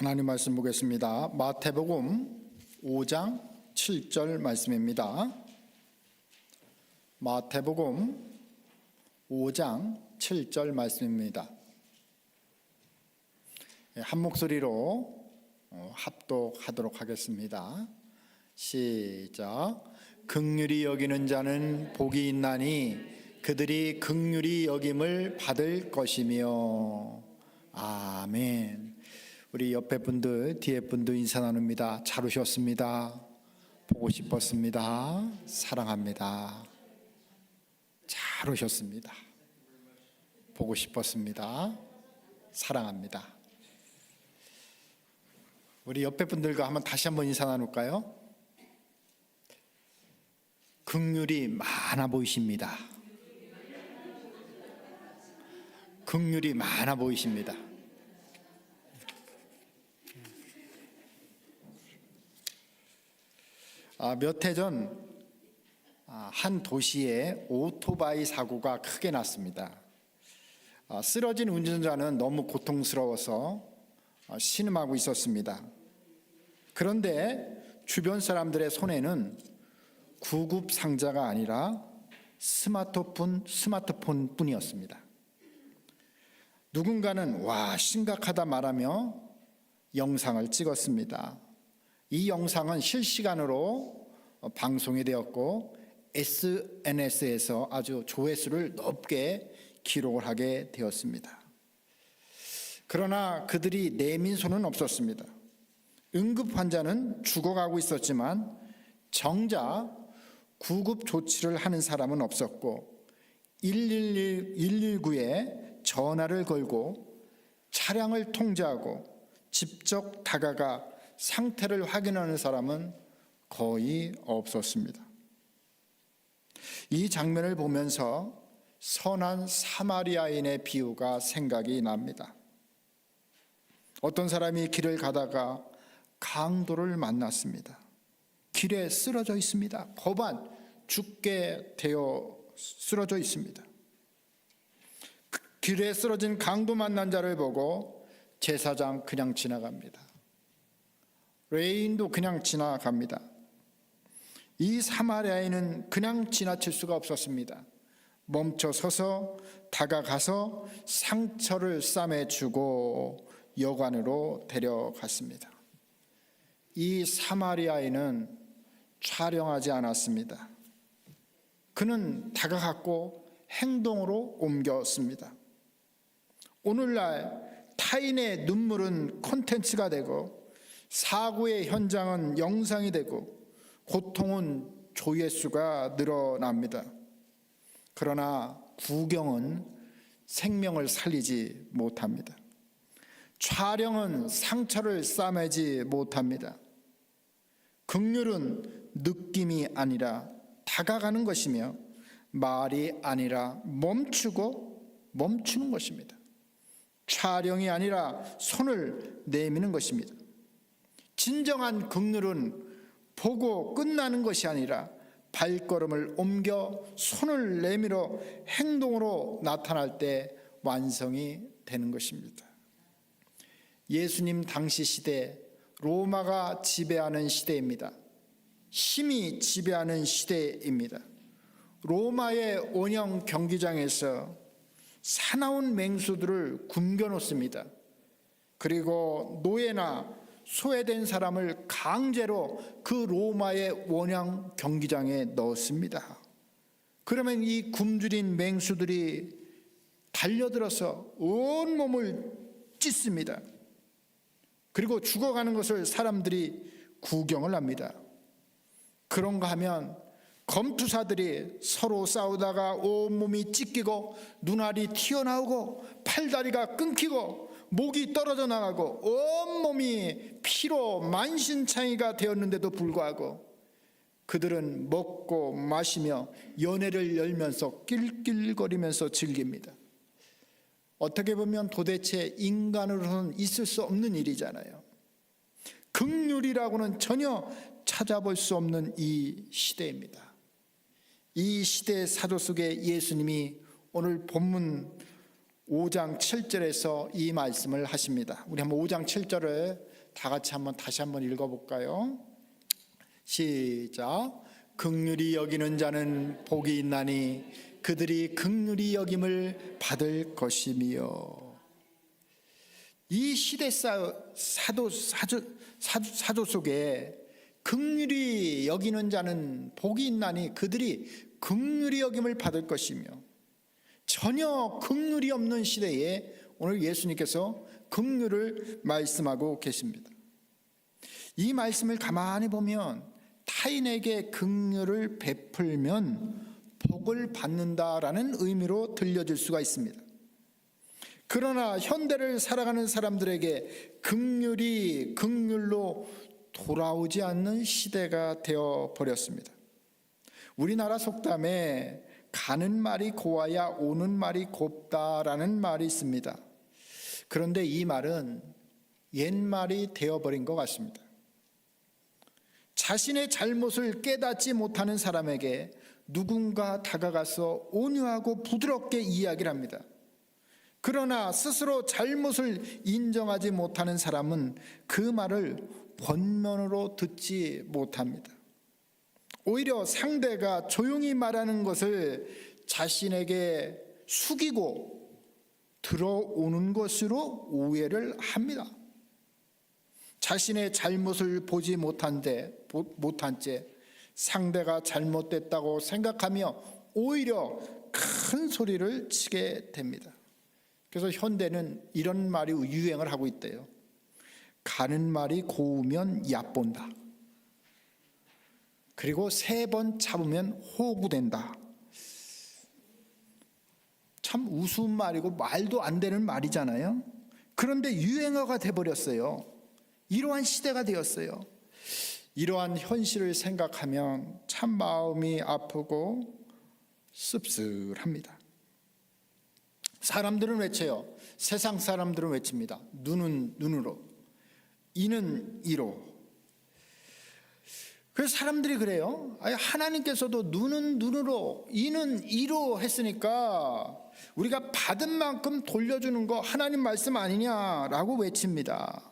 하나님 말씀 보겠습니다. 마태복음 5장 7절 말씀입니다. 마태복음 5장 7절 말씀입니다. 한 목소리로 합독하도록 하겠습니다. 시작. 긍휼히 여기는 자는 복이 있나니 그들이 긍휼히 여김을 받을 것이며. 아멘. 우리 옆에 분들, 뒤에 분들 인사 나눕니다. 잘 오셨습니다. 보고 싶었습니다. 사랑합니다. 잘 오셨습니다. 보고 싶었습니다. 사랑합니다. 우리 옆에 분들과 다시 한번 인사 나눌까요? 긍휼이 많아 보이십니다. 긍휼이 많아 보이십니다. 몇 해 전 한 도시에 오토바이 사고가 크게 났습니다. 쓰러진 운전자는 너무 고통스러워서 신음하고 있었습니다. 그런데 주변 사람들의 손에는 구급 상자가 아니라 스마트폰 뿐이었습니다. 누군가는 와, 심각하다 말하며 영상을 찍었습니다. 이 영상은 실시간으로 방송이 되었고 SNS에서 아주 조회수를 높게 기록을 하게 되었습니다. 그러나 그들이 내민 손은 없었습니다. 응급 환자는 죽어가고 있었지만 정작 구급 조치를 하는 사람은 없었고 119에 전화를 걸고 차량을 통제하고 직접 다가가 상태를 확인하는 사람은 거의 없었습니다. 이 장면을 보면서 선한 사마리아인의 비유가 생각이 납니다. 어떤 사람이 길을 가다가 강도를 만났습니다. 길에 쓰러져 있습니다. 고반 죽게 되어 쓰러져 있습니다. 길에 쓰러진 강도 만난 자를 보고 제사장 그냥 지나갑니다. 레인도 그냥 지나갑니다. 이 사마리아인은 그냥 지나칠 수가 없었습니다. 멈춰 서서 다가가서 상처를 싸매주고 여관으로 데려갔습니다. 이 사마리아인은 촬영하지 않았습니다. 그는 다가갔고 행동으로 옮겼습니다. 오늘날 타인의 눈물은 콘텐츠가 되고 사고의 현장은 영상이 되고 고통은 조회수가 늘어납니다. 그러나 구경은 생명을 살리지 못합니다. 촬영은 상처를 싸매지 못합니다. 긍휼은 느낌이 아니라 다가가는 것이며 말이 아니라 멈추는 것입니다. 촬영이 아니라 손을 내미는 것입니다. 진정한 긍휼은 보고 끝나는 것이 아니라 발걸음을 옮겨 손을 내밀어 행동으로 나타날 때 완성이 되는 것입니다. 예수님 당시 시대, 로마가 지배하는 시대입니다. 힘이 지배하는 시대입니다. 로마의 원형 경기장에서 사나운 맹수들을 굶겨놓습니다. 그리고 노예나 소외된 사람을 강제로 그 로마의 원형 경기장에 넣었습니다. 그러면 이 굶주린 맹수들이 달려들어서 온몸을 찢습니다. 그리고 죽어가는 것을 사람들이 구경을 합니다. 그런가 하면 검투사들이 서로 싸우다가 온몸이 찢기고 눈알이 튀어나오고 팔다리가 끊기고 목이 떨어져 나가고 온몸이 피로 만신창이가 되었는데도 불구하고 그들은 먹고 마시며 연회를 열면서 낄낄거리면서 즐깁니다. 어떻게 보면 도대체 인간으로는 있을 수 없는 일이잖아요. 긍휼이라고는 전혀 찾아볼 수 없는 이 시대입니다. 이 시대의 사도 속에 예수님이 오늘 본문 5장 7절에서 이 말씀을 하십니다. 우리 한번 5장 7절을 다 같이 다시 한번 읽어볼까요? 시작. 긍휼히 여기는 자는 복이 있나니 그들이 긍휼히 여김을 받을 것이며. 이 시대 사조 속에 긍휼히 여기는 자는 복이 있나니 그들이 긍휼히 여김을 받을 것이며, 전혀 긍휼이 없는 시대에 오늘 예수님께서 긍휼을 말씀하고 계십니다. 이 말씀을 가만히 보면 타인에게 긍휼을 베풀면 복을 받는다라는 의미로 들려질 수가 있습니다. 그러나 현대를 살아가는 사람들에게 긍휼이 긍휼로 돌아오지 않는 시대가 되어 버렸습니다. 우리나라 속담에 가는 말이 고와야 오는 말이 곱다라는 말이 있습니다. 그런데 이 말은 옛말이 되어버린 것 같습니다. 자신의 잘못을 깨닫지 못하는 사람에게 누군가 다가가서 온유하고 부드럽게 이야기를 합니다. 그러나 스스로 잘못을 인정하지 못하는 사람은 그 말을 권면으로 듣지 못합니다. 오히려 상대가 조용히 말하는 것을 자신에게 숙이고 들어오는 것으로 오해를 합니다. 자신의 잘못을 보지 못한 채 상대가 잘못됐다고 생각하며 오히려 큰 소리를 치게 됩니다. 그래서 현대는 이런 말이 유행을 하고 있대요. 가는 말이 고우면 얕본다. 그리고 3번 참으면 호구된다. 참 우스운 말이고 말도 안 되는 말이잖아요. 그런데 유행어가 돼버렸어요. 이러한 시대가 되었어요. 이러한 현실을 생각하면 참 마음이 아프고 씁쓸합니다. 사람들은 외쳐요. 세상 사람들은 외칩니다. 눈은 눈으로, 이는 이로. 그래서 사람들이 그래요. 하나님께서도 눈은 눈으로, 이는 이로 했으니까 우리가 받은 만큼 돌려주는 거 하나님 말씀 아니냐라고 외칩니다.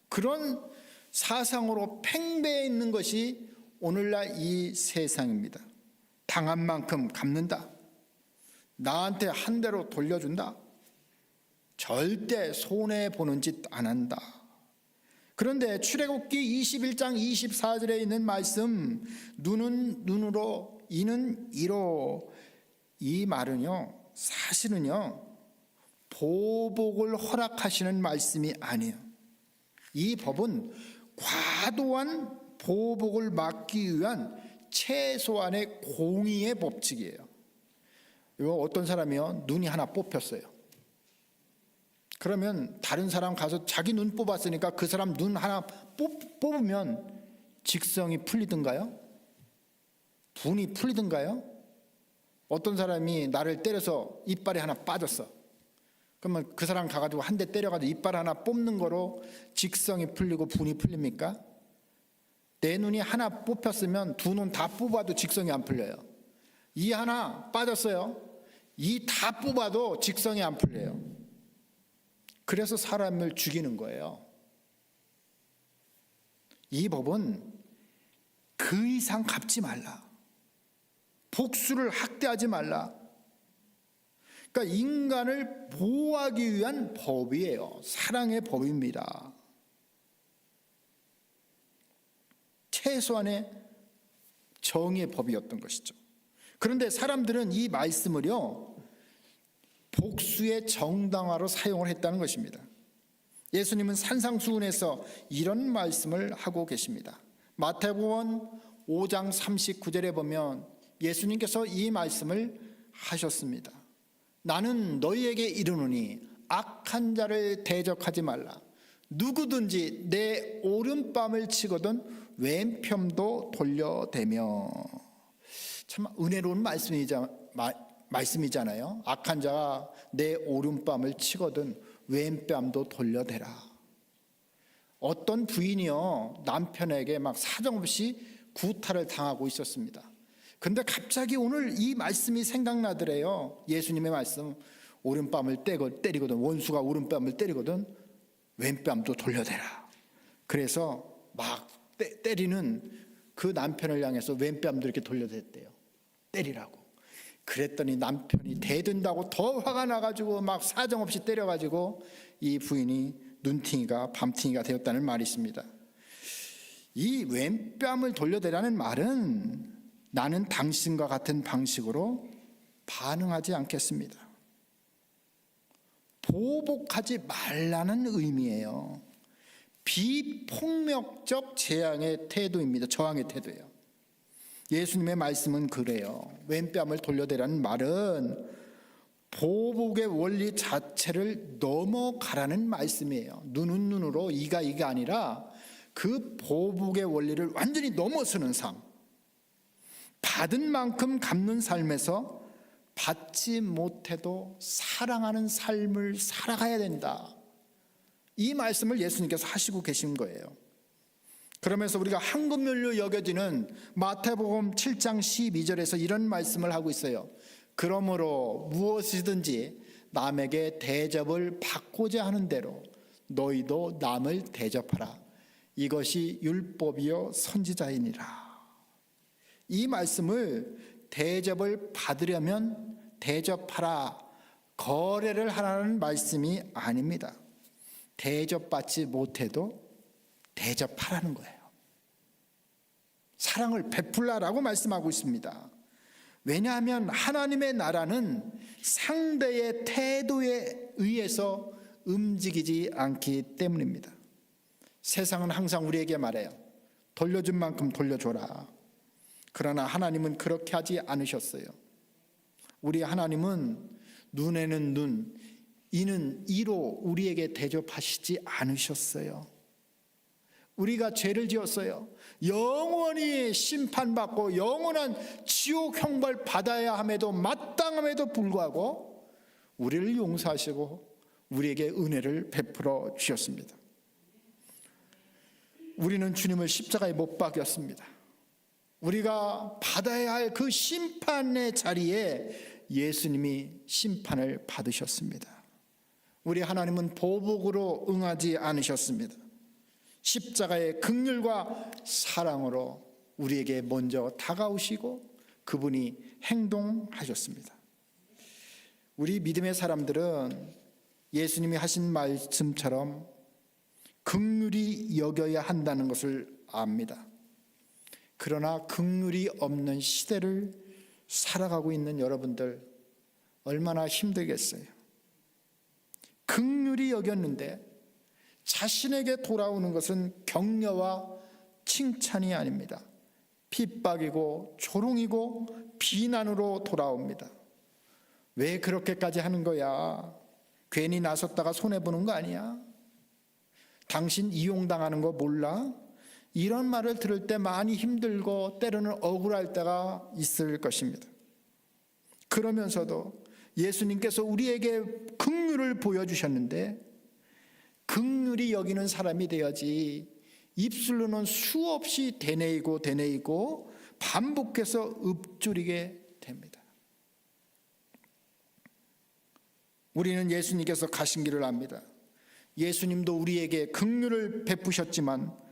그런 사상으로 팽배해 있는 것이 오늘날 이 세상입니다. 당한 만큼 갚는다. 나한테 한 대로 돌려준다. 절대 손해보는 짓 안 한다. 그런데 출애굽기 21장 24절에 있는 말씀, 눈은 눈으로, 이는 이로, 이 말은요, 사실은요, 보복을 허락하시는 말씀이 아니에요. 이 법은 과도한 보복을 막기 위한 최소한의 공의의 법칙이에요. 이거 어떤 사람이요, 눈이 하나 뽑혔어요. 그러면 다른 사람 가서 자기 눈 뽑았으니까 그 사람 눈 하나 뽑으면 직성이 풀리든가요? 분이 풀리든가요? 어떤 사람이 나를 때려서 이빨이 하나 빠졌어. 그러면 그 사람 가가지고 한 대 때려가지고 이빨 하나 뽑는 거로 직성이 풀리고 분이 풀립니까? 내 눈이 하나 뽑혔으면 두 눈 다 뽑아도 직성이 안 풀려요. 이 하나 빠졌어요. 이 다 뽑아도 직성이 안 풀려요. 그래서 사람을 죽이는 거예요. 이 법은 그 이상 갚지 말라. 복수를 학대하지 말라. 그러니까 인간을 보호하기 위한 법이에요. 사랑의 법입니다. 최소한의 정의의 법이었던 것이죠. 그런데 사람들은 이 말씀을요, 복수의 정당화로 사용을 했다는 것입니다. 예수님은 산상수훈에서 이런 말씀을 하고 계십니다. 마태복음 5장 39절에 보면 예수님께서 이 말씀을 하셨습니다. 나는 너희에게 이르노니 악한 자를 대적하지 말라. 누구든지 내 오른뺨을 치거든 왼편도 돌려대며. 참 은혜로운 말씀이잖아요. 악한 자가 내 오른뺨을 치거든 왼뺨도 돌려대라. 어떤 부인이요, 남편에게 막 사정없이 구타를 당하고 있었습니다. 근데 갑자기 오늘 이 말씀이 생각나더래요. 예수님의 말씀. 오른뺨을 때리거든, 원수가 오른뺨을 때리거든 왼뺨도 돌려대라. 그래서 막 때리는 그 남편을 향해서 왼뺨도 이렇게 돌려댔대요. 때리라고. 그랬더니 남편이 대든다고 더 화가 나가지고 막 사정없이 때려가지고 이 부인이 눈팅이가 밤팅이가 되었다는 말이 있습니다. 이 왼뺨을 돌려대라는 말은 나는 당신과 같은 방식으로 반응하지 않겠습니다. 보복하지 말라는 의미예요. 비폭력적 재앙의 태도입니다. 저항의 태도예요. 예수님의 말씀은 그래요. 왼뺨을 돌려대라는 말은 보복의 원리 자체를 넘어가라는 말씀이에요. 눈은 눈으로 이가 아니라 그 보복의 원리를 완전히 넘어서는 삶, 받은 만큼 갚는 삶에서 받지 못해도 사랑하는 삶을 살아가야 된다. 이 말씀을 예수님께서 하시고 계신 거예요. 그러면서 우리가 황금률로 여겨지는 마태복음 7장 12절에서 이런 말씀을 하고 있어요. 그러므로 무엇이든지 남에게 대접을 받고자 하는 대로 너희도 남을 대접하라. 이것이 율법이요 선지자이니라. 이 말씀을 대접을 받으려면 대접하라, 거래를 하라는 말씀이 아닙니다. 대접받지 못해도 대접하라는 거예요. 사랑을 베풀라라고 말씀하고 있습니다. 왜냐하면 하나님의 나라는 상대의 태도에 의해서 움직이지 않기 때문입니다. 세상은 항상 우리에게 말해요. 돌려준 만큼 돌려줘라. 그러나 하나님은 그렇게 하지 않으셨어요. 우리 하나님은 눈에는 눈, 이는 이로 우리에게 대접하시지 않으셨어요. 우리가 죄를 지었어요. 영원히 심판받고 영원한 지옥 형벌 받아야 함에도 마땅함에도 불구하고 우리를 용서하시고 우리에게 은혜를 베풀어 주셨습니다. 우리는 주님을 십자가에 못 박였습니다. 우리가 받아야 할 그 심판의 자리에 예수님이 심판을 받으셨습니다. 우리 하나님은 보복으로 응하지 않으셨습니다. 십자가의 긍휼과 사랑으로 우리에게 먼저 다가오시고 그분이 행동하셨습니다. 우리 믿음의 사람들은 예수님이 하신 말씀처럼 긍휼히 여겨야 한다는 것을 압니다. 그러나 긍휼이 없는 시대를 살아가고 있는 여러분들 얼마나 힘들겠어요. 긍휼히 여겼는데 자신에게 돌아오는 것은 격려와 칭찬이 아닙니다. 핍박이고 조롱이고 비난으로 돌아옵니다. 왜 그렇게까지 하는 거야? 괜히 나섰다가 손해보는 거 아니야? 당신 이용당하는 거 몰라? 이런 말을 들을 때 많이 힘들고 때로는 억울할 때가 있을 것입니다. 그러면서도 예수님께서 우리에게 긍휼을 보여주셨는데 긍휼히 여기는 사람이 되어야지 입술로는 수없이 되뇌이고 반복해서 읊조리게 됩니다. 우리는 예수님께서 가신 길을 압니다. 예수님도 우리에게 긍휼을 베푸셨지만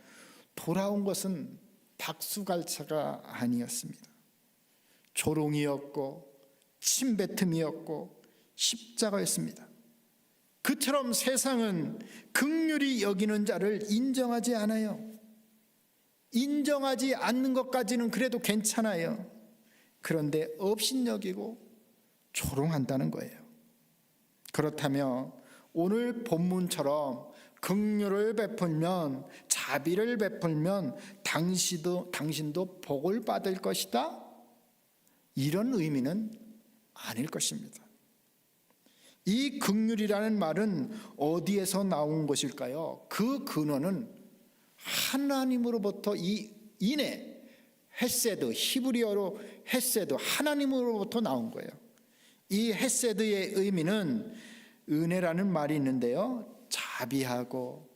돌아온 것은 박수갈채가 아니었습니다. 조롱이었고 침뱉음이었고 십자가였습니다. 그처럼 세상은 긍휼히 여기는 자를 인정하지 않아요. 인정하지 않는 것까지는 그래도 괜찮아요. 그런데 업신여기고 조롱한다는 거예요. 그렇다면 오늘 본문처럼 긍휼을 베풀면, 자비를 베풀면 당신도 복을 받을 것이다? 이런 의미는 아닐 것입니다. 이 긍휼이라는 말은 어디에서 나온 것일까요? 그 근원은 하나님으로부터 헤세드, 히브리어로 헤세드, 하나님으로부터 나온 거예요. 이 헤세드의 의미는 은혜라는 말이 있는데요, 자비하고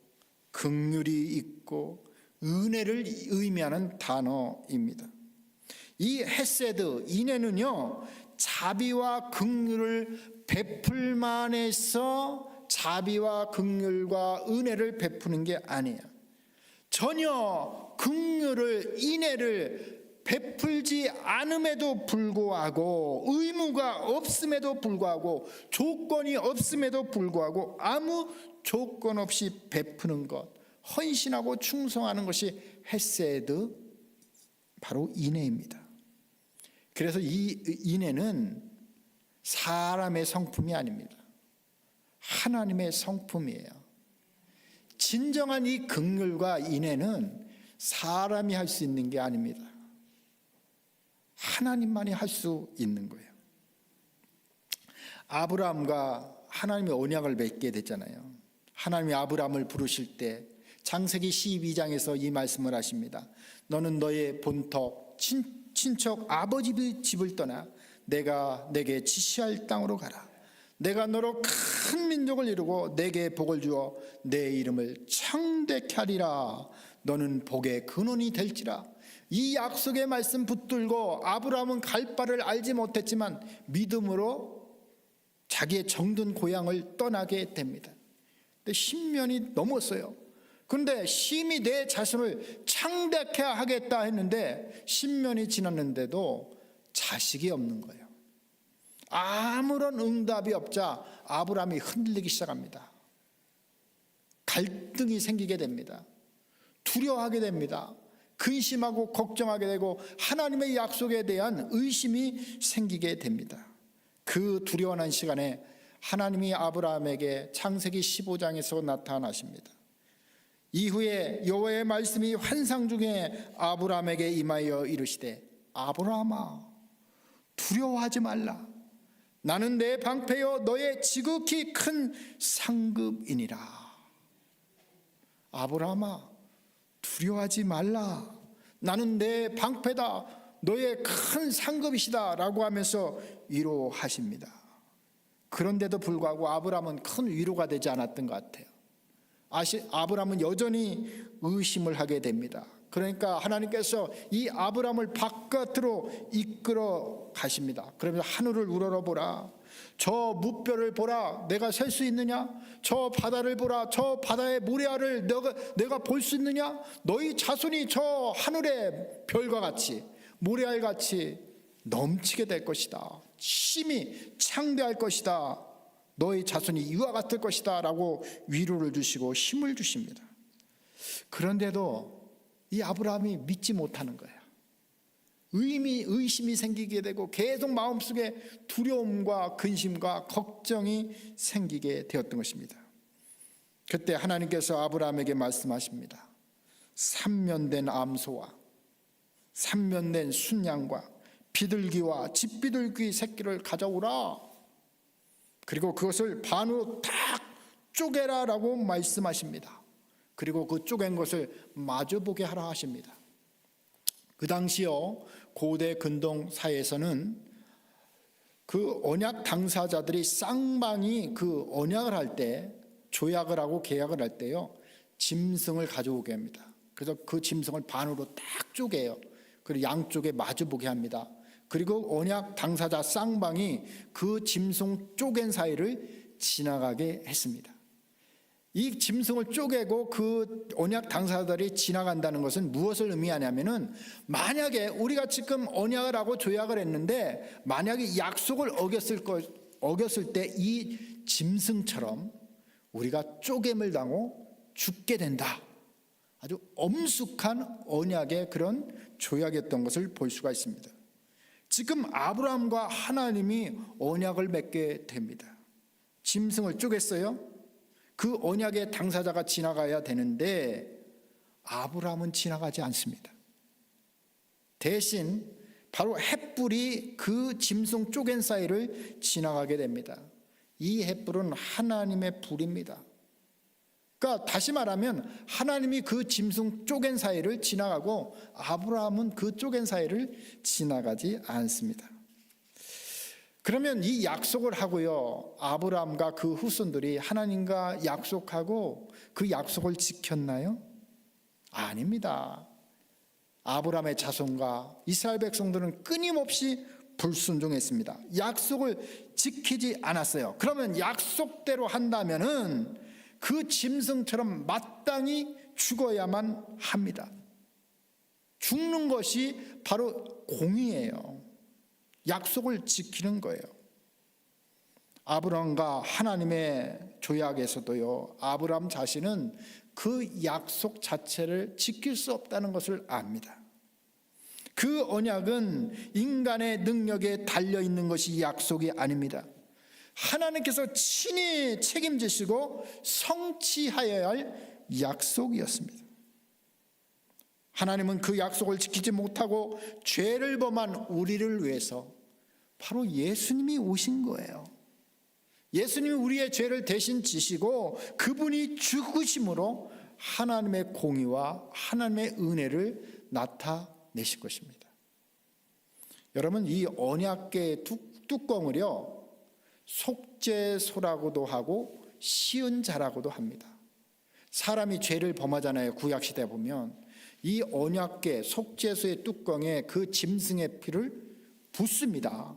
긍휼이 있고 은혜를 의미하는 단어입니다. 이 헤세드, 인애는요, 자비와 긍휼을 베풀만 해서 자비와 긍휼과 은혜를 베푸는 게 아니에요. 전혀 긍휼을, 인애를 베풀지 않음에도 불구하고, 의무가 없음에도 불구하고, 조건이 없음에도 불구하고 아무 조건 없이 베푸는 것, 헌신하고 충성하는 것이 헤세드, 바로 인애입니다. 그래서 이 인애는 사람의 성품이 아닙니다. 하나님의 성품이에요. 진정한 이 긍휼과 인애는 사람이 할 수 있는 게 아닙니다. 하나님만이 할 수 있는 거예요. 아브라함과 하나님의 언약을 맺게 됐잖아요. 하나님이 아브라함을 부르실 때 창세기 12장에서 이 말씀을 하십니다. 너는 너의 본토 친척 아버지 집을 떠나 내가 내게 지시할 땅으로 가라. 내가 너로 큰 민족을 이루고 내게 복을 주어 내 이름을 창대케 하리라. 너는 복의 근원이 될지라. 이 약속의 말씀 붙들고 아브라함은 갈 바를 알지 못했지만 믿음으로 자기의 정든 고향을 떠나게 됩니다. 근데 10년이 넘었어요. 그런데 심히 내 자손을 창대케 하겠다 했는데 10년이 지났는데도 자식이 없는 거예요. 아무런 응답이 없자 아브라함이 흔들리기 시작합니다. 갈등이 생기게 됩니다. 두려워하게 됩니다. 근심하고 걱정하게 되고 하나님의 약속에 대한 의심이 생기게 됩니다. 그 두려워하는 시간에 하나님이 아브라함에게 창세기 15장에서 나타나십니다. 이후에 여호와의 말씀이 환상 중에 아브라함에게 임하여 이르시되 아브라함아 두려워하지 말라. 나는 내 방패여 너의 지극히 큰 상급이니라. 아브라함아 두려워하지 말라. 나는 내 방패다. 너의 큰 상급이시다 라고 하면서 위로하십니다. 그런데도 불구하고 아브라함은 큰 위로가 되지 않았던 것 같아요. 아브라함은 여전히 의심을 하게 됩니다. 그러니까 하나님께서 이 아브라함을 바깥으로 이끌어 가십니다. 그러면서 하늘을 우러러보라. 저 무뼈를 보라. 내가 셀 수 있느냐? 저 바다를 보라. 저 바다의 모래알을 내가 볼 수 있느냐? 너희 자손이 저 하늘의 별과 같이 모래알 같이 넘치게 될 것이다. 심히 창대할 것이다. 너희 자손이 이와 같을 것이다 라고 위로를 주시고 힘을 주십니다. 그런데도 이 아브라함이 믿지 못하는 거예요. 의심이 생기게 되고 계속 마음속에 두려움과 근심과 걱정이 생기게 되었던 것입니다. 그때 하나님께서 아브라함에게 말씀하십니다. 3년 된 암소와 3년 된 순양과 비둘기와 집비둘기 새끼를 가져오라. 그리고 그것을 반으로 탁 쪼개라 라고 말씀하십니다. 그리고 그 쪼갠 것을 마주보게 하라 하십니다. 그 당시요 고대 근동 사회에서는 그 언약 당사자들이 쌍방이 그 언약을 할 때, 조약을 하고 계약을 할 때요 짐승을 가져오게 합니다. 그래서 그 짐승을 반으로 딱 쪼개요. 그리고 양쪽에 마주보게 합니다. 그리고 언약 당사자 쌍방이 그 짐승 쪼갠 사이를 지나가게 했습니다. 이 짐승을 쪼개고 그 언약 당사자들이 지나간다는 것은 무엇을 의미하냐면은, 만약에 우리가 지금 언약을 하고 조약을 했는데 만약에 약속을 어겼을 때 이 짐승처럼 우리가 쪼갰을 당하고 죽게 된다. 아주 엄숙한 언약의 그런 조약이었던 것을 볼 수가 있습니다. 지금 아브라함과 하나님이 언약을 맺게 됩니다. 짐승을 쪼갰어요. 그 언약의 당사자가 지나가야 되는데 아브라함은 지나가지 않습니다. 대신 바로 횃불이 그 짐승 쪼갠 사이를 지나가게 됩니다. 이 횃불은 하나님의 불입니다. 그러니까 다시 말하면 하나님이 그 짐승 쪼갠 사이를 지나가고 아브라함은 그 쪼갠 사이를 지나가지 않습니다. 그러면 이 약속을 하고요, 아브라함과 그 후손들이 하나님과 약속하고 그 약속을 지켰나요? 아닙니다. 아브라함의 자손과 이스라엘 백성들은 끊임없이 불순종했습니다. 약속을 지키지 않았어요. 그러면 약속대로 한다면은 그 짐승처럼 마땅히 죽어야만 합니다. 죽는 것이 바로 공의예요. 약속을 지키는 거예요. 아브라함과 하나님의 조약에서도요, 아브라함 자신은 그 약속 자체를 지킬 수 없다는 것을 압니다. 그 언약은 인간의 능력에 달려있는 것이 약속이 아닙니다. 하나님께서 친히 책임지시고 성취하여야 할 약속이었습니다. 하나님은 그 약속을 지키지 못하고 죄를 범한 우리를 위해서 바로 예수님이 오신 거예요. 예수님이 우리의 죄를 대신 지시고 그분이 죽으심으로 하나님의 공의와 하나님의 은혜를 나타내실 것입니다. 여러분, 이 언약궤의 뚜껑을요, 속죄소라고도 하고 시은자라고도 합니다. 사람이 죄를 범하잖아요. 구약시대에 보면 이 언약궤 속죄소의 뚜껑에 그 짐승의 피를 붓습니다.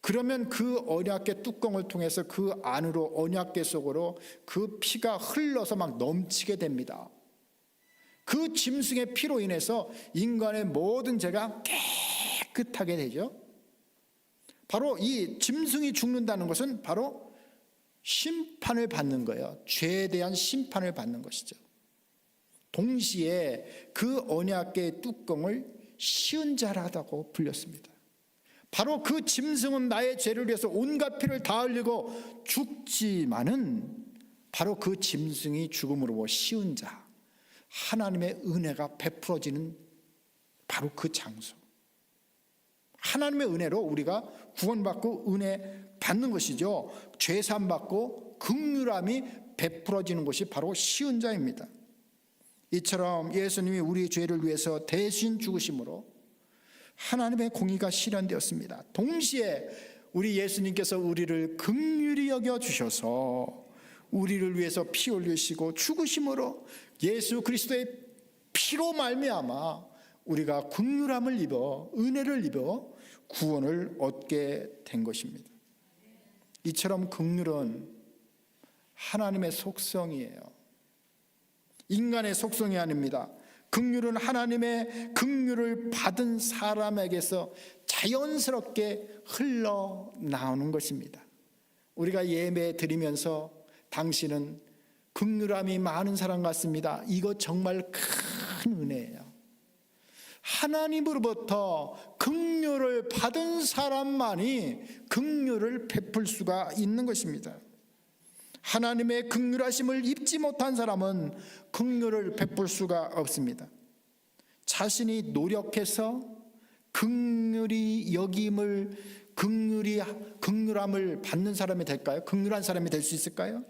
그러면 그 언약궤 뚜껑을 통해서 그 안으로, 언약궤 속으로 그 피가 흘러서 막 넘치게 됩니다. 그 짐승의 피로 인해서 인간의 모든 죄가 깨끗하게 되죠. 바로 이 짐승이 죽는다는 것은 바로 심판을 받는 거예요. 죄에 대한 심판을 받는 것이죠. 동시에 그 언약궤의 뚜껑을 시은자라고 불렸습니다. 바로 그 짐승은 나의 죄를 위해서 온갖 피를 다 흘리고 죽지만은 바로 그 짐승이 죽음으로 시은자, 하나님의 은혜가 베풀어지는 바로 그 장소, 하나님의 은혜로 우리가 구원받고 은혜 받는 것이죠. 죄사함 받고 긍휼함이 베풀어지는 것이 바로 시은자입니다. 이처럼 예수님이 우리 죄를 위해서 대신 죽으심으로 하나님의 공의가 실현되었습니다. 동시에 우리 예수님께서 우리를 긍휼히 여겨주셔서 우리를 위해서 피 흘리시고 죽으심으로 예수 그리스도의 피로 말미암아 우리가 긍휼함을 입어 은혜를 입어 구원을 얻게 된 것입니다. 이처럼 긍휼은 하나님의 속성이에요. 인간의 속성이 아닙니다. 긍휼은 하나님의 긍휼을 받은 사람에게서 자연스럽게 흘러나오는 것입니다. 우리가 예배 드리면서 당신은 긍휼함이 많은 사람 같습니다. 이거 정말 큰 은혜예요. 하나님으로부터 긍휼을 받은 사람만이 긍휼을 베풀 수가 있는 것입니다. 하나님의 긍휼하심을 입지 못한 사람은 긍휼을 베풀 수가 없습니다. 자신이 노력해서 긍휼히 여김을 긍휼함을 받는 사람이 될까요? 긍휼한 사람이 될 수 있을까요?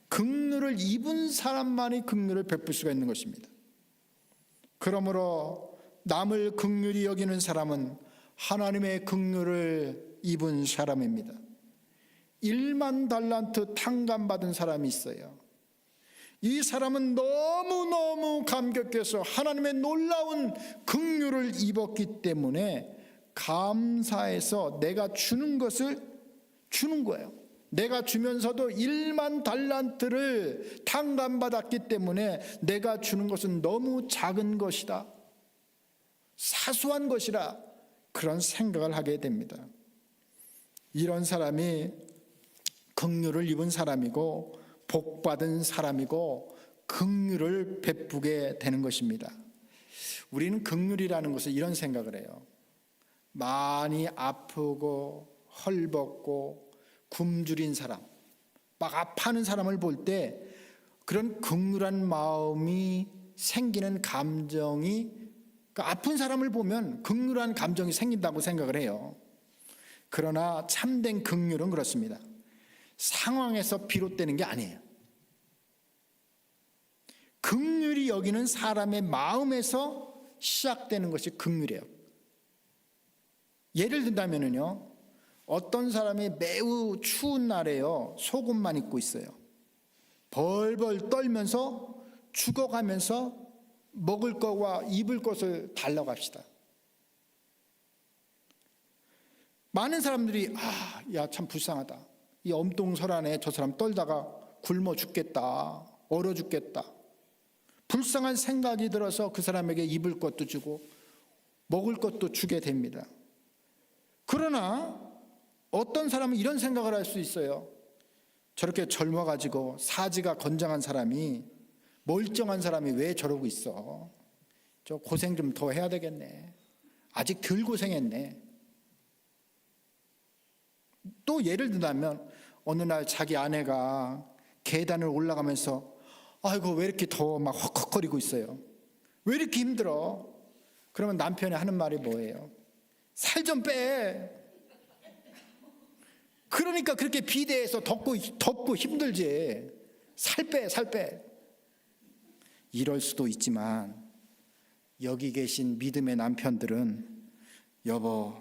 긍휼을 입은 사람만이 긍휼을 베풀 수가 있는 것입니다. 그러므로 남을 긍휼히 여기는 사람은 하나님의 긍휼을 입은 사람입니다. 1만 달란트 탕감받은 사람이 있어요. 이 사람은 너무너무 감격해서 하나님의 놀라운 긍휼을 입었기 때문에 감사해서 내가 주는 것을 주는 거예요. 내가 주면서도 1만 달란트를 탕감받았기 때문에 내가 주는 것은 너무 작은 것이다, 사소한 것이라, 그런 생각을 하게 됩니다. 이런 사람이 긍휼을 입은 사람이고 복받은 사람이고 긍휼을 베푸게 되는 것입니다. 우리는 긍휼이라는 것을 이런 생각을 해요. 많이 아프고 헐벗고 굶주린 사람, 막 아파하는 사람을 볼 때 그런 긍휼한 마음이 생기는 감정이, 그러니까 아픈 사람을 보면 긍휼한 감정이 생긴다고 생각을 해요. 그러나 참된 긍휼은 그렇습니다. 상황에서 비롯되는 게 아니에요. 긍휼히 여기는 사람의 마음에서 시작되는 것이 긍휼이에요. 예를 든다면요, 어떤 사람이 매우 추운 날에요, 속옷만 입고 있어요. 벌벌 떨면서 죽어가면서 먹을 거와 입을 것을 달라고 합시다. 많은 사람들이 야, 참 불쌍하다. 이 엄동설안에 저 사람 떨다가 굶어 죽겠다, 얼어 죽겠다. 불쌍한 생각이 들어서 그 사람에게 입을 것도 주고 먹을 것도 주게 됩니다. 그러나 어떤 사람은 이런 생각을 할 수 있어요. 저렇게 젊어가지고 사지가 건장한 사람이, 멀쩡한 사람이 왜 저러고 있어? 저 고생 좀 더 해야 되겠네. 아직 덜 고생했네. 또 예를 들자면 어느 날 자기 아내가 계단을 올라가면서 아이고 왜 이렇게 더 막 헉헉거리고 있어요? 왜 이렇게 힘들어? 그러면 남편이 하는 말이 뭐예요? 살 좀 빼. 그러니까 그렇게 비대해서 덥고 힘들지. 살 빼, 살 빼. 이럴 수도 있지만 여기 계신 믿음의 남편들은 여보,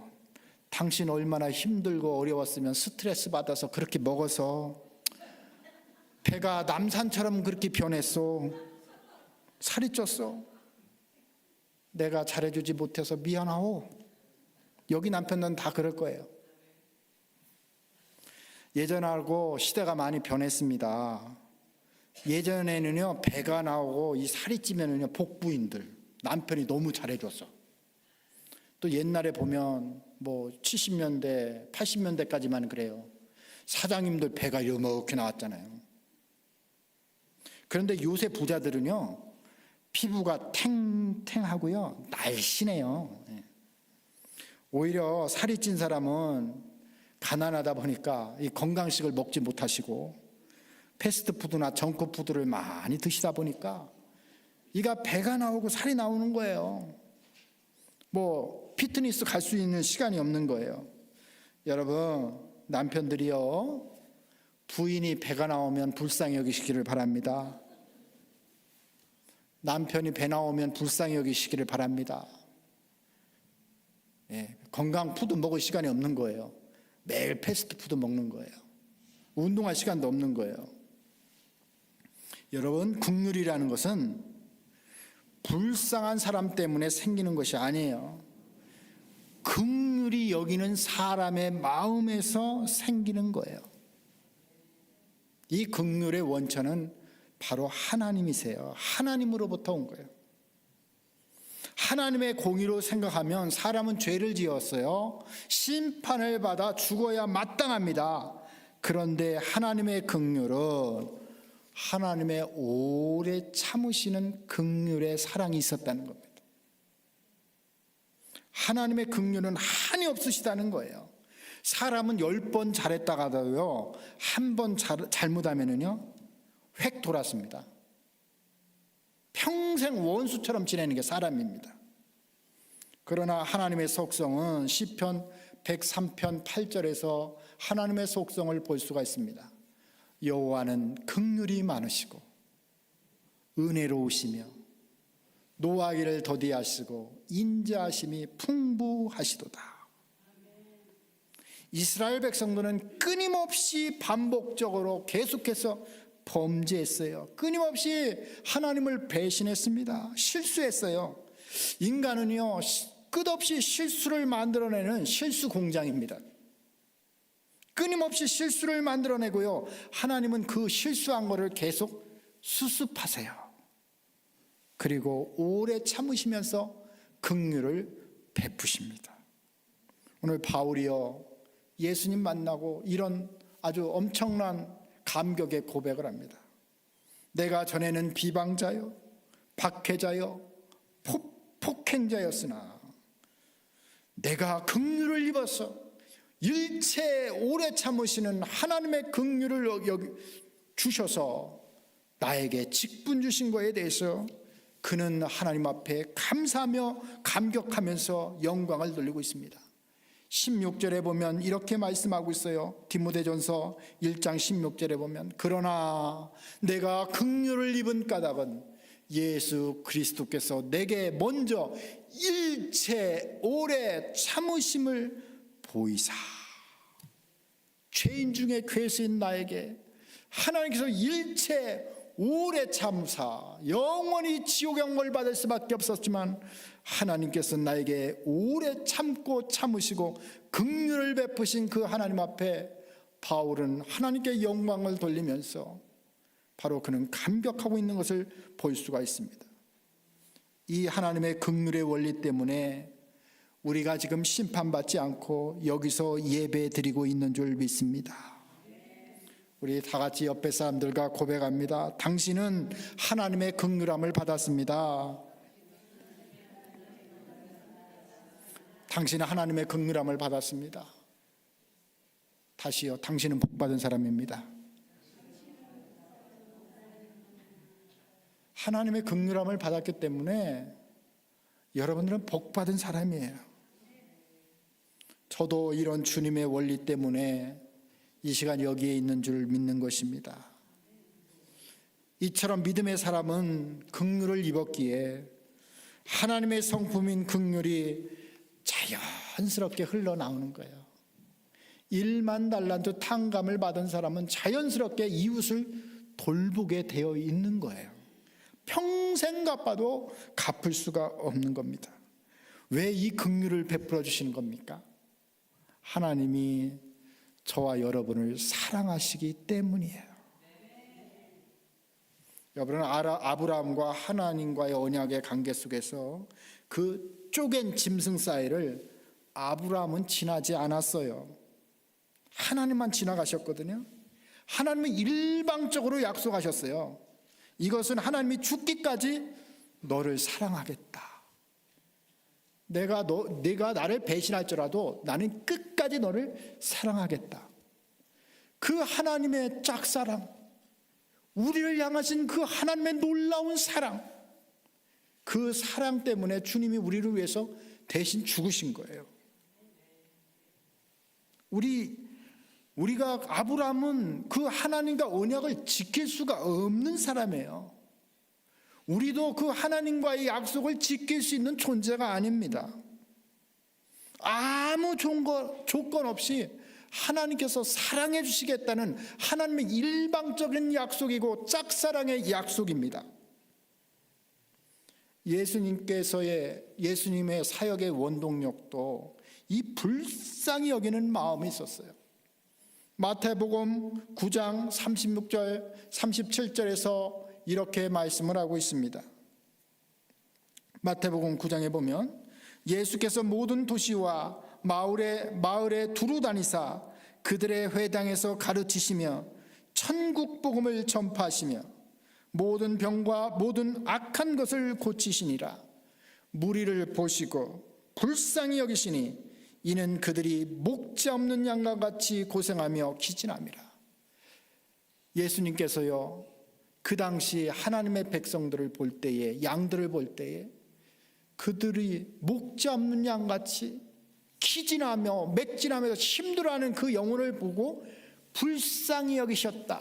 당신 얼마나 힘들고 어려웠으면 스트레스 받아서 그렇게 먹어서 배가 남산처럼 그렇게 변했어. 살이 쪘어. 내가 잘해주지 못해서 미안하오. 여기 남편은 다 그럴 거예요. 예전하고 시대가 많이 변했습니다. 예전에는요, 배가 나오고 이 살이 찌면은요, 복부인들, 남편이 너무 잘해줬어. 또 옛날에 보면 뭐 70년대, 80년대까지만 그래요. 사장님들 배가 이렇게 나왔잖아요. 그런데 요새 부자들은요, 피부가 탱탱하고요, 날씬해요. 오히려 살이 찐 사람은 가난하다 보니까 이 건강식을 먹지 못하시고 패스트푸드나 정크푸드를 많이 드시다 보니까 이가 배가 나오고 살이 나오는 거예요. 뭐 피트니스 갈 수 있는 시간이 없는 거예요. 여러분, 남편들이요, 부인이 배가 나오면 불쌍히 여기시기를 바랍니다. 남편이 배 나오면 불쌍히 여기시기를 바랍니다. 건강 푸드 먹을 시간이 없는 거예요. 매일 패스트푸드 먹는 거예요. 운동할 시간도 없는 거예요. 여러분, 긍휼이라는 것은 불쌍한 사람 때문에 생기는 것이 아니에요. 긍휼히 여기는 사람의 마음에서 생기는 거예요. 이 긍휼의 원천은 바로 하나님이세요. 하나님으로부터 온 거예요. 하나님의 공의로 생각하면 사람은 죄를 지었어요. 심판을 받아 죽어야 마땅합니다. 그런데 하나님의 긍휼은 하나님의 오래 참으시는 긍휼의 사랑이 있었다는 겁니다. 하나님의 긍휼은 한이 없으시다는 거예요. 사람은 10번 잘했다가도요, 한 번 잘못하면은요, 획 돌았습니다. 평생 원수처럼 지내는 게 사람입니다. 그러나 하나님의 속성은 시편 103편 8절에서 하나님의 속성을 볼 수가 있습니다. 여호와는 긍휼이 많으시고 은혜로우시며 노하기를 더디하시고 인자하심이 풍부하시도다. 이스라엘 백성들은 끊임없이 반복적으로 계속해서 범죄했어요. 끊임없이 하나님을 배신했습니다. 실수했어요. 인간은요, 끝없이 실수를 만들어내는 실수 공장입니다. 끊임없이 실수를 만들어내고요, 하나님은 그 실수한 거를 계속 수습하세요. 그리고 오래 참으시면서 긍휼을 베푸십니다. 오늘 바울이요, 예수님 만나고 이런 아주 엄청난 감격의 고백을 합니다. 내가 전에는 비방자요, 박해자요, 폭행자였으나 내가 긍휼을 입어서 일체 오래 참으시는 하나님의 긍휼을 주셔서 나에게 직분 주신 것에 대해서 그는 하나님 앞에 감사하며 감격하면서 영광을 돌리고 있습니다. 16절에 보면 이렇게 말씀하고 있어요. 디모데전서 1장 16절에 보면 그러나 내가 긍휼을 입은 까닭은 예수 그리스도께서 내게 먼저 일체 오래 참으심을 보이사, 죄인 중에 괴수인 나에게 하나님께서 일체 오래 참사 영원히 지옥의 영광을 받을 수밖에 없었지만 하나님께서 나에게 오래 참고 참으시고 긍휼을 베푸신 그 하나님 앞에 바울은 하나님께 영광을 돌리면서 바로 그는 감격하고 있는 것을 볼 수가 있습니다. 이 하나님의 긍휼의 원리 때문에 우리가 지금 심판받지 않고 여기서 예배 드리고 있는 줄 믿습니다. 우리 다 같이 옆에 사람들과 고백합니다. 당신은 하나님의 긍휼함을 받았습니다. 당신은 하나님의 긍휼함을 받았습니다. 다시요. 당신은 복받은 사람입니다. 하나님의 긍휼함을 받았기 때문에 여러분들은 복받은 사람이에요. 저도 이런 주님의 원리 때문에 이 시간 여기에 있는 줄 믿는 것입니다. 이처럼 믿음의 사람은 긍휼을 입었기에 하나님의 성품인 긍휼이 자연스럽게 흘러나오는 거예요. 1만 달란트 탕감을 받은 사람은 자연스럽게 이웃을 돌보게 되어 있는 거예요. 평생 갚아도 갚을 수가 없는 겁니다. 왜 이 긍휼을 베풀어 주시는 겁니까? 하나님이 저와 여러분을 사랑하시기 때문이에요. 여러분은 아브라함과 하나님과의 언약의 관계 속에서 그 쪼갠 짐승 사이를 아브라함은 지나지 않았어요. 하나님만 지나가셨거든요. 하나님은 일방적으로 약속하셨어요. 이것은 하나님이 죽기까지 너를 사랑하겠다. 내가 나를 배신할지라도 나는 끝까지 너를 사랑하겠다. 그 하나님의 짝사랑, 우리를 향하신 그 하나님의 놀라운 사랑, 그 사랑 때문에 주님이 우리를 위해서 대신 죽으신 거예요. 우리가 아브라함은 그 하나님과 언약을 지킬 수가 없는 사람이에요. 우리도 그 하나님과의 약속을 지킬 수 있는 존재가 아닙니다. 아무 조건 없이 하나님께서 사랑해 주시겠다는 하나님의 일방적인 약속이고 짝사랑의 약속입니다. 예수님의 사역의 원동력도 이 불쌍히 여기는 마음이 있었어요. 마태복음 9장 36절 37절에서 이렇게 말씀을 하고 있습니다. 마태복음 9장에 보면 예수께서 모든 도시와 마을에 두루 다니사 그들의 회당에서 가르치시며 천국 복음을 전파하시며 모든 병과 모든 악한 것을 고치시니라. 무리를 보시고 불쌍히 여기시니 이는 그들이 목자 없는 양과 같이 고생하며 기진함이라. 예수님께서요, 그 당시 하나님의 백성들을 볼 때에, 양들을 볼 때에 그들이 목자 없는 양같이 기진하며 맥진하면서 힘들어하는 그 영혼을 보고 불쌍히 여기셨다.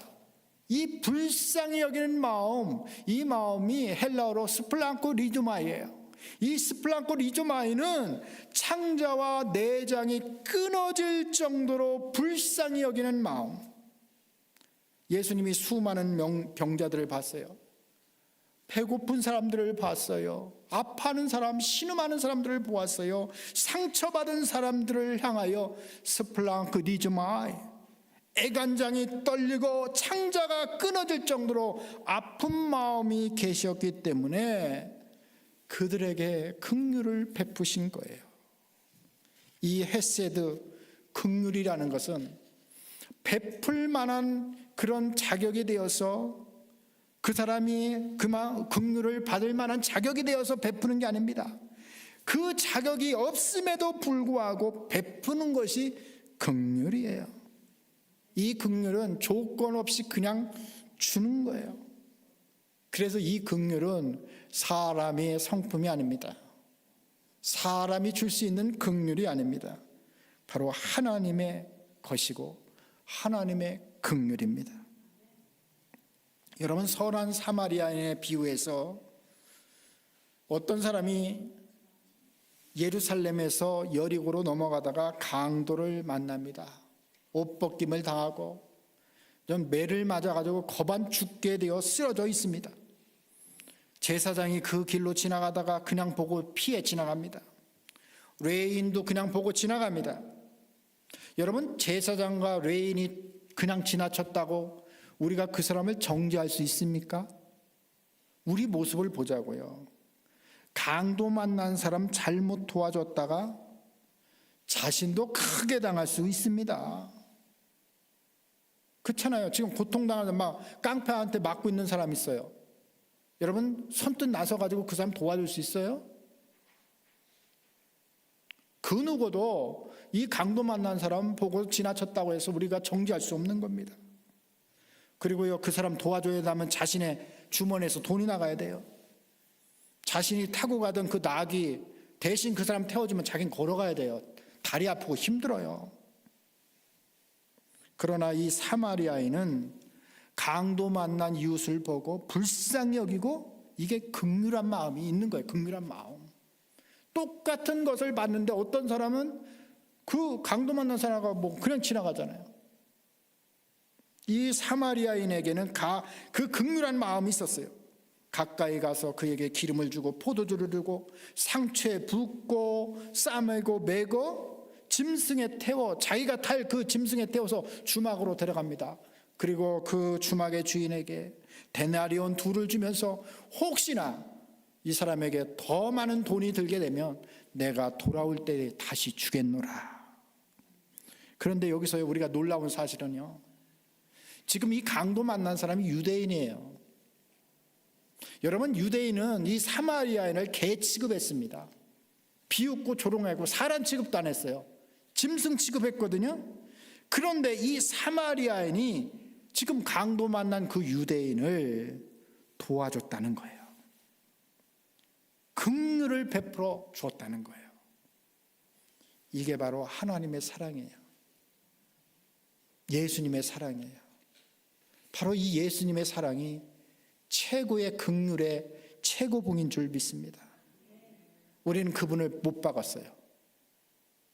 이 불쌍히 여기는 마음, 이 마음이 헬라어로 스플랑코 리조마이예요. 이 스플랑코 리조마이는 창자와 내장이 끊어질 정도로 불쌍히 여기는 마음. 예수님이 수많은 병자들을 봤어요. 배고픈 사람들을 봤어요. 아파하는 사람, 신음하는 사람들을 보았어요. 상처받은 사람들을 향하여 스플랑크 리조마이, 애간장이 떨리고 창자가 끊어질 정도로 아픈 마음이 계셨기 때문에 그들에게 긍휼을 베푸신 거예요. 이 헤세드, 긍휼이라는 것은 베풀 만한 그런 자격이 되어서 그 사람이 그만 긍휼을 받을 만한 자격이 되어서 베푸는 게 아닙니다. 그 자격이 없음에도 불구하고 베푸는 것이 긍휼이에요. 이 긍휼은 조건 없이 그냥 주는 거예요. 그래서 이 긍휼은 사람의 성품이 아닙니다. 사람이 줄 수 있는 긍휼이 아닙니다. 바로 하나님의 것이고 하나님의 긍휼입니다. 여러분, 선한 사마리아인의 비유에서 어떤 사람이 예루살렘에서 여리고로 넘어가다가 강도를 만납니다. 옷벗김을 당하고 매를 맞아가지고 거반 죽게 되어 쓰러져 있습니다. 제사장이 그 길로 지나가다가 그냥 보고 피해 지나갑니다. 레인도 그냥 보고 지나갑니다. 여러분, 제사장과 레인이 그냥 지나쳤다고 우리가 그 사람을 정죄할 수 있습니까? 우리 모습을 보자고요. 강도 만난 사람 잘못 도와줬다가 자신도 크게 당할 수 있습니다. 그렇잖아요. 지금 고통당하는 막 깡패한테 맞고 있는 사람 있어요. 여러분, 선뜻 나서가지고 그 사람 도와줄 수 있어요? 그 누구도 이 강도 만난 사람 보고 지나쳤다고 해서 우리가 정죄할 수 없는 겁니다. 그리고요, 그 사람 도와줘야 하면 자신의 주머니에서 돈이 나가야 돼요. 자신이 타고 가던 그 낙이 대신 그 사람 태워주면 자기는 걸어가야 돼요. 다리 아프고 힘들어요. 그러나 이 사마리아인은 강도 만난 이웃을 보고 불쌍히 여기고, 이게 긍휼한 마음이 있는 거예요. 긍휼한 마음. 똑같은 것을 봤는데 어떤 사람은 그 강도 만난 사람과 뭐 그냥 지나가잖아요. 이 사마리아인에게는 그 긍휼한 마음이 있었어요. 가까이 가서 그에게 기름을 주고 포도주를 주고 상추에 붓고 싸매고 매고 짐승에 태워, 자기가 탈 그 짐승에 태워서 주막으로 데려갑니다. 그리고 그 주막의 주인에게 데나리온 2를 주면서 혹시나 이 사람에게 더 많은 돈이 들게 되면 내가 돌아올 때 다시 주겠노라. 그런데 여기서 우리가 놀라운 사실은요, 지금 이 강도 만난 사람이 유대인이에요. 여러분, 유대인은 이 사마리아인을 개 취급했습니다. 비웃고 조롱하고 사람 취급도 안 했어요. 짐승 취급했거든요. 그런데 이 사마리아인이 지금 강도 만난 그 유대인을 도와줬다는 거예요. 긍휼을 베풀어 주었다는 거예요. 이게 바로 하나님의 사랑이에요. 예수님의 사랑이에요. 바로 이 예수님의 사랑이 최고의 긍휼의 최고봉인 줄 믿습니다. 우리는 그분을 못 박았어요.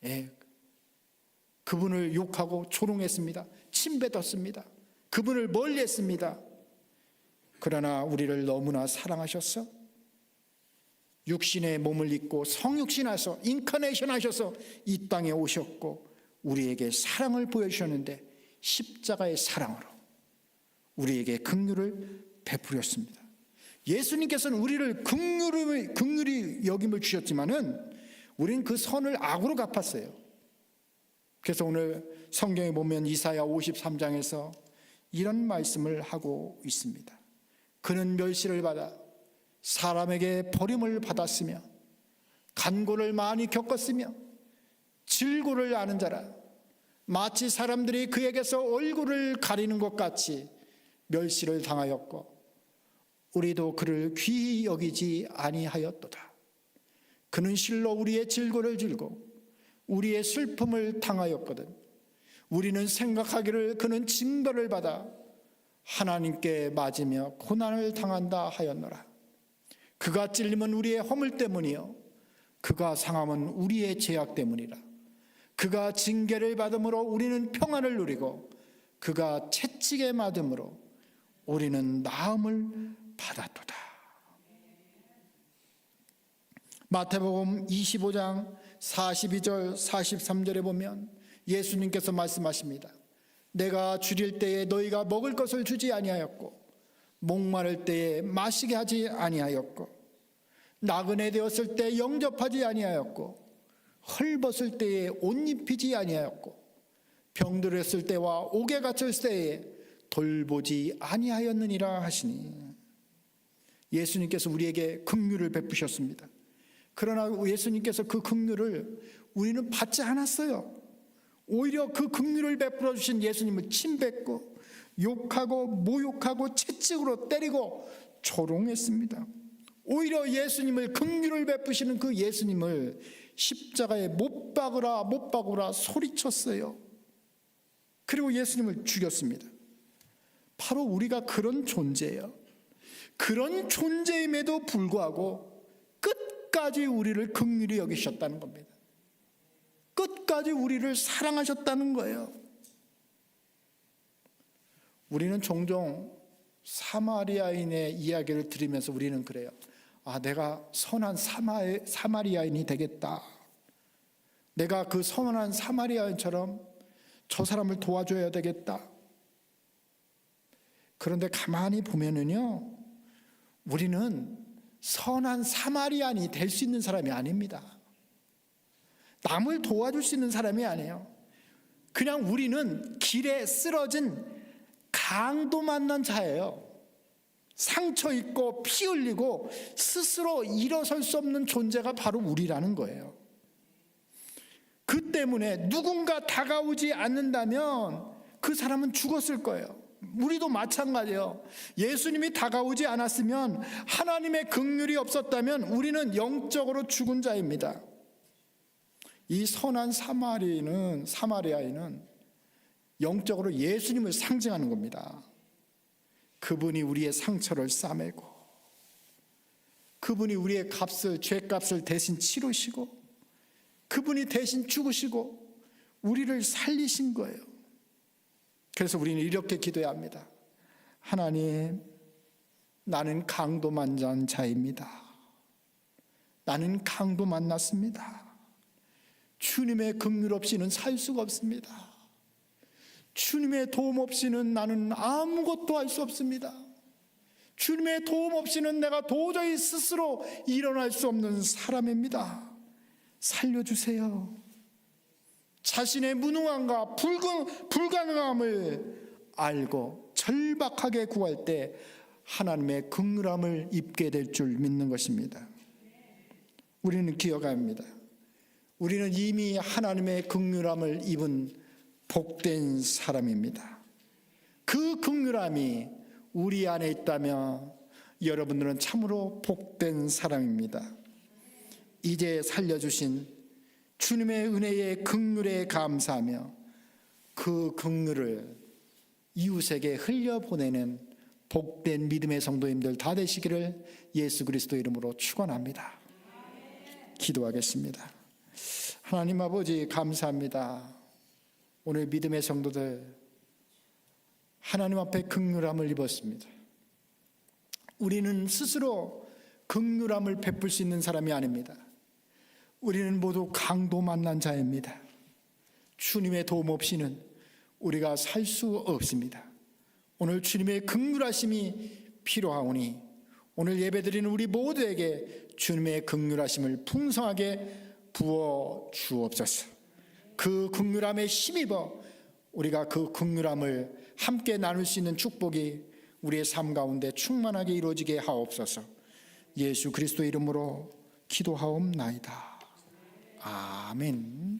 예. 그분을 욕하고 조롱했습니다. 침뱉었습니다. 그분을 멀리했습니다. 그러나 우리를 너무나 사랑하셔서 육신의 몸을 입고 성육신하셔서 인카네이션 하셔서 이 땅에 오셨고 우리에게 사랑을 보여주셨는데 십자가의 사랑으로 우리에게 긍휼을 베푸렸습니다. 예수님께서는 우리를 긍휼히 여김을 주셨지만은 우리는 그 선을 악으로 갚았어요. 그래서 오늘 성경에 보면 이사야 53장에서 이런 말씀을 하고 있습니다. 그는 멸시를 받아 사람에게 버림을 받았으며 간고를 많이 겪었으며 질고를 아는 자라. 마치 사람들이 그에게서 얼굴을 가리는 것 같이 멸시를 당하였고 우리도 그를 귀히 여기지 아니하였도다. 그는 실로 우리의 질고를 질고 우리의 슬픔을 당하였거든. 우리는 생각하기를 그는 징벌을 받아 하나님께 맞으며 고난을 당한다 하였노라. 그가 찔림은 우리의 허물 때문이요 그가 상함은 우리의 죄악 때문이라. 그가 징계를 받음으로 우리는 평안을 누리고 그가 채찍에 맞음으로 우리는 나음을 받았도다. 마태복음 25장 42절 43절에 보면 예수님께서 말씀하십니다. 내가 줄일 때에 너희가 먹을 것을 주지 아니하였고 목마를 때에 마시게 하지 아니하였고 나그네 되었을 때 영접하지 아니하였고 헐벗을 때에 옷 입히지 아니하였고 병들었을 때와 옥에 갇혔을 때에 돌보지 아니하였느니라 하시니 예수님께서 우리에게 긍휼을 베푸셨습니다. 그러나 예수님께서 그 긍휼을 우리는 받지 않았어요. 오히려 그 긍휼을 베풀어 주신 예수님을 침뱉고 욕하고 모욕하고 채찍으로 때리고 조롱했습니다. 오히려 예수님을 긍휼을 베푸시는 그 예수님을 십자가에 못 박으라 못 박으라 소리쳤어요. 그리고 예수님을 죽였습니다. 바로 우리가 그런 존재예요. 그런 존재임에도 불구하고 끝까지 우리를 긍휼히 여기셨다는 겁니다. 끝까지 우리를 사랑하셨다는 거예요. 우리는 종종 사마리아인의 이야기를 들으면서 우리는 그래요. 아, 내가 선한 사마리아인이 되겠다. 내가 그 선한 사마리아인처럼 저 사람을 도와줘야 되겠다. 그런데 가만히 보면은요, 우리는 선한 사마리아인이 될 수 있는 사람이 아닙니다. 남을 도와줄 수 있는 사람이 아니에요. 그냥 우리는 길에 쓰러진 강도 만난 자예요. 상처 입고 피 흘리고 스스로 일어설 수 없는 존재가 바로 우리라는 거예요. 그 때문에 누군가 다가오지 않는다면 그 사람은 죽었을 거예요. 우리도 마찬가지예요. 예수님이 다가오지 않았으면, 하나님의 긍휼이 없었다면 우리는 영적으로 죽은 자입니다. 이 선한 사마리아인은 영적으로 예수님을 상징하는 겁니다. 그분이 우리의 상처를 싸매고, 그분이 우리의 죄값을 대신 치르시고, 그분이 대신 죽으시고 우리를 살리신 거예요. 그래서 우리는 이렇게 기도해야 합니다. 하나님, 나는 강도 만난 자입니다. 나는 강도 만났습니다. 주님의 긍휼 없이는 살 수가 없습니다. 주님의 도움 없이는 나는 아무것도 할 수 없습니다. 주님의 도움 없이는 내가 도저히 스스로 일어날 수 없는 사람입니다. 살려주세요. 자신의 무능함과 불가능함을 알고 절박하게 구할 때 하나님의 긍휼함을 입게 될 줄 믿는 것입니다. 우리는 기억해야 합니다. 우리는 이미 하나님의 긍휼함을 입은 복된 사람입니다. 그 긍휼함이 우리 안에 있다면 여러분들은 참으로 복된 사람입니다. 이제 살려주신 주님의 은혜의 긍휼에 감사하며 그 긍휼을 이웃에게 흘려보내는 복된 믿음의 성도님들 다 되시기를 예수 그리스도 이름으로 축원합니다. 기도하겠습니다. 하나님 아버지, 감사합니다. 오늘 믿음의 성도들 하나님 앞에 긍휼함을 입었습니다. 우리는 스스로 긍휼함을 베풀 수 있는 사람이 아닙니다. 우리는 모두 강도 만난 자입니다. 주님의 도움 없이는 우리가 살 수 없습니다. 오늘 주님의 긍휼하심이 필요하오니 오늘 예배드리는 우리 모두에게 주님의 긍휼하심을 풍성하게 부어 주옵소서. 그 긍휼함에 힘입어 우리가 그 긍휼함을 함께 나눌 수 있는 축복이 우리의 삶 가운데 충만하게 이루어지게 하옵소서. 예수 그리스도 이름으로 기도하옵나이다. 아멘.